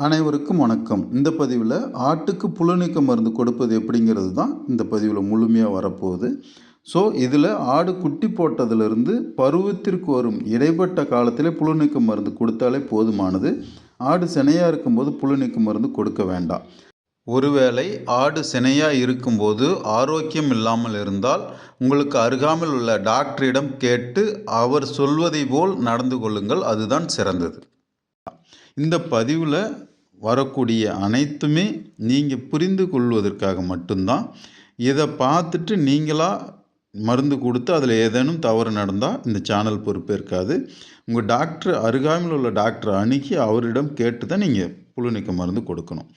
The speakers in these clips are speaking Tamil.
அனைவருக்கும் வணக்கம். இந்த பதிவில் ஆட்டுக்கு புழுநீக்க மருந்து கொடுப்பது எப்படிங்கிறது தான் இந்த பதிவில் முழுமையாக வரப்போகுது. ஸோ இதில் ஆடு குட்டி போட்டதிலிருந்து பருவத்திற்கு வரும் இடைப்பட்ட காலத்திலே புழுநீக்க மருந்து கொடுத்தாலே போதுமானது. ஆடு சினையாக இருக்கும்போது புழுநீக்க மருந்து கொடுக்க வேண்டாம். ஒருவேளை ஆடு சினையாக இருக்கும்போது ஆரோக்கியம் இல்லாமல் இருந்தால் உங்களுக்கு அருகாமையில் உள்ள டாக்டரிடம் கேட்டு அவர் சொல்வதை போல் நடந்து கொள்ளுங்கள். அதுதான் சிறந்தது. இந்த பதிவில் வரக்கூடிய அனைத்துமே நீங்கள் புரிந்து கொள்வதற்காக மட்டும்தான். இதை பார்த்துட்டு நீங்களாக மருந்து கொடுத்து அதில் ஏதேனும் தவறு நடந்தால் இந்த சேனல் பொறுப்பேற்காது. உங்கள் டாக்டர் அருகாமையில் உள்ள டாக்டரை அணுகி அவரிடம் கேட்டு தான் நீங்கள் புழுநீக்க மருந்து கொடுக்கணும்.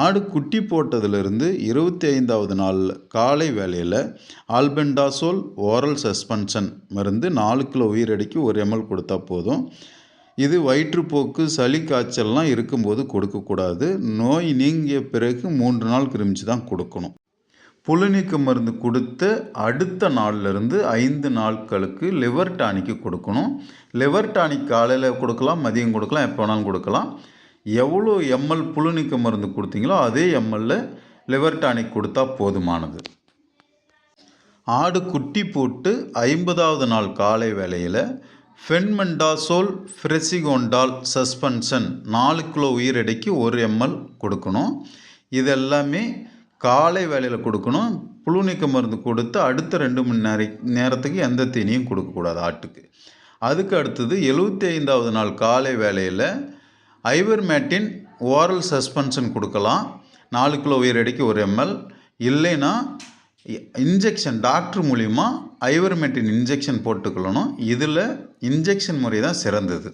ஆடு குட்டி போட்டதிலிருந்து 25வது நாளில் காலை வேளையில் ஆல்பெண்டாசோல் ஓரல் சஸ்பென்ஷன் மருந்து 4 கிலோ உயிரடிக்கு 1 ml கொடுத்தா போதும். இது வயிற்றுப்போக்கு சளி காய்ச்சல்லாம் இருக்கும்போது கொடுக்கக்கூடாது. நோய் நீங்கிய பிறகு 3 நாள் கழிச்சு தான் கொடுக்கணும். புழுநீக்க மருந்து கொடுத்த அடுத்த நாள்லேருந்து 5 நாட்களுக்கு லிவர் டானிக்கு கொடுக்கணும். லிவர் டானிக் காலையில் கொடுக்கலாம், மதியம் கொடுக்கலாம், எப்போ வேணாலும் கொடுக்கலாம். எவ்வளோ எம்எல் புழுநீக்க மருந்து கொடுத்தீங்களோ அதே எம்எல்ல லிவர் டானிக் கொடுத்தா போதுமானது. ஆடு குட்டி போட்டு 50வது நாள் காலை வேளையில் ஃபென்மெண்டாசோல் ஃப்ரெசிகோண்டால் சஸ்பென்ஷன் 4 கிலோ உயிரடைக்கு 1 ml கொடுக்கணும். இதெல்லாமே காலை வேளையில் கொடுக்கணும். புழுநீக்க மருந்து கொடுத்து அடுத்த 2 மணி நேரத்துக்கு எந்த தீனியும் கொடுக்கக்கூடாது ஆட்டுக்கு. அதுக்கு அடுத்தது 75வது நாள் காலை வேளையில் ஐவர்மேட்டின் ஓரல் சஸ்பென்ஷன் கொடுக்கலாம். 4 கிலோ உயிரடைக்கு 1 ml. இல்லைன்னா இன்ஜெக்ஷன் டாக்டர் மூலிமா ஐவர்மெட்டின் இன்ஜெக்ஷன் போட்டுக்கொள்ளணும். இதில் இன்ஜெக்ஷன் முறை தான் சிறந்தது.